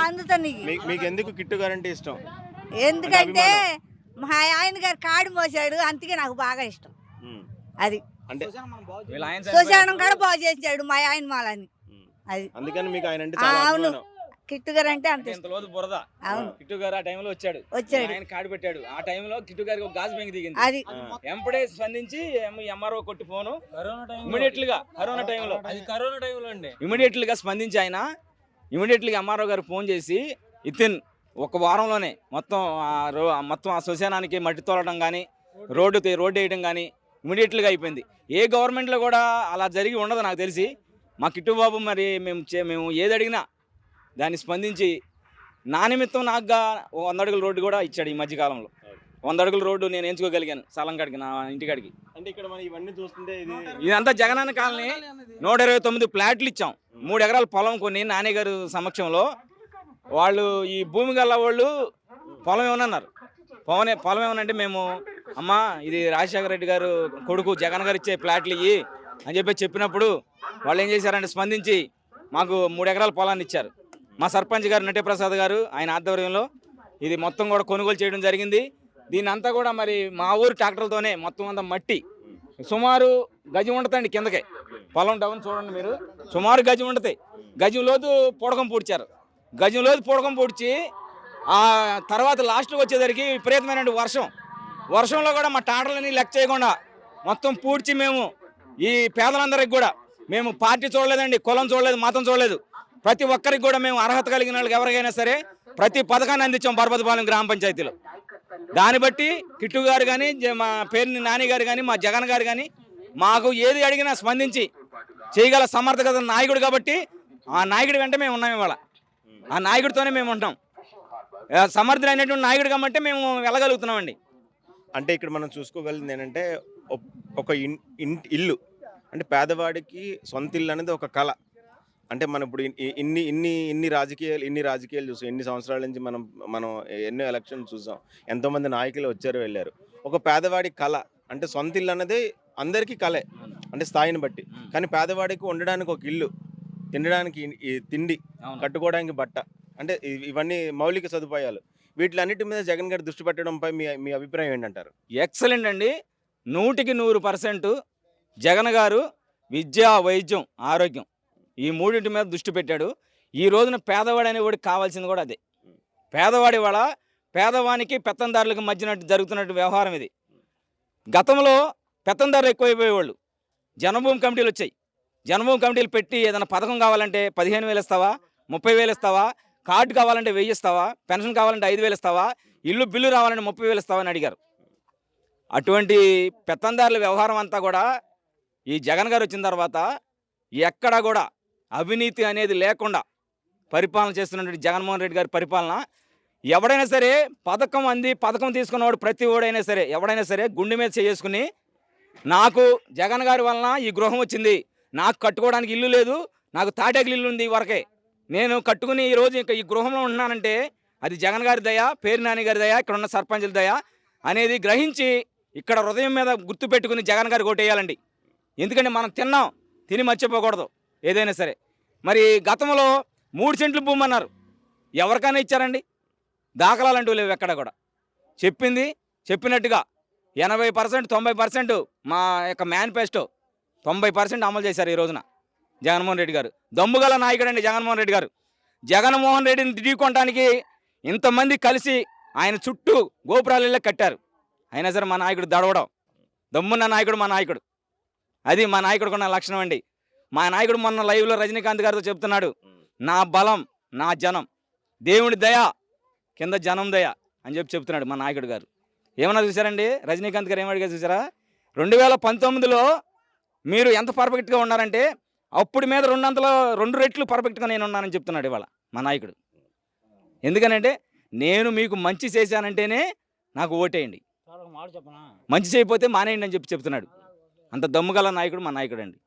అందుతాను. మీకు ఎందుకు కిట్టు గారు అంటే ఇష్టం? ఎందుకంటే మా ఆయన గారు కాడు మోసాడు, అందుకే నాకు బాగా ఇష్టం. అది అంటే శ్మశానం కూడా బాగు చేసాడు మా ఆయన మాలని. అది అందుకని మీకు ఆయన అంటే అవును, కిట్టు గారు అంటే అంత ఇష్టం. బురద కిట్టు గారు ఆ టైంలో వచ్చాడు, ఆయన కాడు పెట్టాడు. ఆ టైంలో కిట్టు గారికి ఒక గాజు బెంకి దిగింది. అది ఎంపడే స్పందించి ఎంఆర్ఓ కొట్టి ఫోను ఇమీడియట్ గా కరోనా టైంలో అండి ఇమీడియట్ గా స్పందించి ఆయన ఇమీడియట్ గా ఎంఆర్ఓ గారు ఫోన్ చేసి ఇతిన్ ఒక వారంలోనే మొత్తం ఆ శ్మశానానికి మట్టి తోలడం కానీ రోడ్డు వేయడం కానీ ఇమీడియట్గా అయిపోయింది. ఏ గవర్నమెంట్లో కూడా అలా జరిగి ఉండదు నాకు తెలిసి. మా కిట్టు బాబు మరి మేము ఏది అడిగినా దాన్ని స్పందించి నా నిమిత్తం నాకుగా 100 అడుగుల రోడ్డు కూడా ఇచ్చాడు. ఈ మధ్యకాలంలో 100 అడుగుల రోడ్డు నేను ఎంచుకోగలిగాను సలంకాడికి, నా ఇంటికాడికి. అంటే ఇక్కడ మనం ఇవన్నీ చూస్తుంటే ఇదంతా జగనన్న కాలనీ 129 ఫ్లాట్లు ఇచ్చాం. 3 ఎకరాల పొలం కొన్ని నాని గారు సమక్షంలో. వాళ్ళు ఈ భూమి గల్ల వాళ్ళు పొలం ఏమన్నారు, పొలం ఏమనంటే మేము అమ్మా ఇది రాజశేఖర రెడ్డి గారు కొడుకు జగన్ గారు ఇచ్చే ఫ్లాట్లు ఇవి అని చెప్పినప్పుడు వాళ్ళు ఏం చేశారంటే స్పందించి మాకు 3 ఎకరాల పొలాన్ని ఇచ్చారు. మా సర్పంచ్ గారు నట్యప్రసాద్ గారు ఆయన ఆధ్వర్యంలో ఇది మొత్తం కూడా కొనుగోలు చేయడం జరిగింది. దీన్ని అంతా కూడా మరి మా ఊరు ట్రాక్టర్లతోనే మొత్తం అంతా మట్టి సుమారు గజం ఉండదండి కిందకే. పొలం డౌన్ చూడండి మీరు, సుమారు గజం ఉంటుంది. గజం లోతు పొడకం పూడ్చారు. గజం లోతు పొడకం పూడ్చి ఆ తర్వాత లాస్ట్కి వచ్చేసరికి విపరీతమైన వర్షంలో కూడా మా ట్రాక్టర్లని లెక్క చేయకుండా మొత్తం పూడ్చి మేము ఈ పేదలందరికీ కూడా మేము పార్టీ చూడలేదండి, కులం చూడలేదు, మతం చూడలేదు. ప్రతి ఒక్కరికి కూడా మేము అర్హత కలిగిన వాళ్ళకి ఎవరికైనా సరే ప్రతి పథకాన్ని అందించాం పర్వతపాలెం గ్రామ పంచాయతీలో. దాన్ని బట్టి కిట్టు గారు కానీ మా పేరుని నాని గారు కానీ మా జగన్ గారు కానీ మాకు ఏది అడిగినా స్పందించి చేయగల సమర్థగత నాయకుడు కాబట్టి ఆ నాయకుడి వెంట మేము ఉన్నాం. ఇవాళ ఆ నాయకుడితోనే మేము ఉంటాం. సమర్థులైనటువంటి నాయకుడు కాబట్టి మేము వెళ్ళగలుగుతున్నామండి. అంటే ఇక్కడ మనం చూసుకోగలిగింది ఏంటంటే ఒక ఇల్లు అంటే పేదవాడికి సొంత ఇల్లు అనేది ఒక కళ. అంటే మనం ఇప్పుడు ఇన్ని రాజకీయాలు చూసాం, ఎన్ని సంవత్సరాల నుంచి మనం ఎన్నో ఎలక్షన్ చూసాం, ఎంతోమంది నాయకులు వచ్చారు వెళ్ళారు. ఒక పేదవాడి కళ అంటే సొంత ఇల్లు అనేది అందరికీ కళే, అంటే స్థాయిని బట్టి. కానీ పేదవాడికి ఉండడానికి ఒక ఇల్లు, తినడానికి తిండి, కట్టుకోవడానికి బట్ట, అంటే ఇవన్నీ మౌలిక సదుపాయాలు. వీటిలన్నిటి మీద జగన్ గారు దృష్టి పెట్టడంపై మీ అభిప్రాయం ఏంటంటారు? ఎక్సలెంట్ అండి. 100% జగన్ గారు విద్య, వైద్యం, ఆరోగ్యం ఈ మూడింటి మీద దృష్టి పెట్టాడు. ఈ రోజున పేదవాడు అనేవాడికి కావాల్సింది కూడా అదే. పేదవాడి వల్ల పేదవానికి పెత్తందారులకు మధ్యన జరుగుతున్నట్టు వ్యవహారం ఇది. గతంలో పెత్తందారులు ఎక్కువైపోయేవాళ్ళు. జన్మభూమి కమిటీలు వచ్చాయి. జన్మభూమి కమిటీలు పెట్టి ఏదైనా పథకం కావాలంటే 15,000 ఇస్తావా, 30,000 ఇస్తావా, కార్డు కావాలంటే 1000 ఇస్తావా, పెన్షన్ కావాలంటే 5,000 ఇస్తావా, ఇల్లు బిల్లు రావాలంటే 30,000 ఇస్తావా అని అడిగారు. అటువంటి పెత్తందారుల వ్యవహారం అంతా కూడా ఈ జగన్ గారు వచ్చిన తర్వాత ఎక్కడా కూడా అవినీతి అనేది లేకుండా పరిపాలన చేస్తున్నటువంటి జగన్మోహన్ రెడ్డి గారి పరిపాలన. ఎవడైనా సరే పథకం తీసుకున్నవాడు ప్రతి ఓడైనా సరే ఎవడైనా సరే గుండె మీద చేసుకుని నాకు జగన్ గారి వలన ఈ గృహం వచ్చింది, నాకు కట్టుకోవడానికి ఇల్లు లేదు, నాకు తాటేకలు ఇల్లు ఉంది వరకే, నేను కట్టుకుని ఈరోజు ఇంకా ఈ గృహంలో ఉన్నానంటే అది జగన్ గారి దయ, పేరు నాని గారి దయ, ఇక్కడ ఉన్న సర్పంచుల దయ అనేది గ్రహించి ఇక్కడ హృదయం మీద గుర్తు పెట్టుకుని జగన్ గారికి ఓటేయాలండి. ఎందుకంటే మనం తిని మర్చిపోకూడదు ఏదైనా సరే. మరి గతంలో 3 సెంట్లు భూమి అన్నారు, ఎవరికైనా ఇచ్చారండి? దాఖలాలంటూ లేవు ఎక్కడ కూడా. చెప్పినట్టుగా 80% 90% మా యొక్క మేనిఫెస్టో 90% అమలు చేశారు ఈ రోజున జగన్మోహన్ రెడ్డి గారు. దమ్ముగల నాయకుడు అండి జగన్మోహన్ రెడ్డి గారు. జగన్మోహన్ రెడ్డిని ఢీకొనడానికి ఇంతమంది కలిసి ఆయన చుట్టూ గోపురాలలో కట్టారు. అయినా సరే మా నాయకుడు దడవడం, దమ్మున్న నాయకుడు మా నాయకుడు. అది మా నాయకుడికి ఉన్న లక్షణం అండి. మా నాయకుడు మొన్న లైవ్లో రజనీకాంత్ గారితో చెప్తున్నాడు, నా బలం నా జనం, దేవుడి దయ కింద జనం దయ అని చెప్తున్నాడు మా నాయకుడు గారు. ఏమన్నా చూసారండి రజనీకాంత్ గారు ఏమడిగా చూసారా? 2019లో మీరు ఎంత పర్ఫెక్ట్గా ఉన్నారంటే అప్పుడు మీద 2 రెట్లు పర్ఫెక్ట్గా నేను ఉన్నానని చెప్తున్నాడు ఇవాళ మా నాయకుడు. ఎందుకనంటే నేను మీకు మంచి చేశానంటేనే నాకు ఓటేయండి, మంచి చేయకపోతే మానేయండి అని చెప్తున్నాడు. అంత దమ్ముగల నాయకుడు మా నాయకుడు అండి.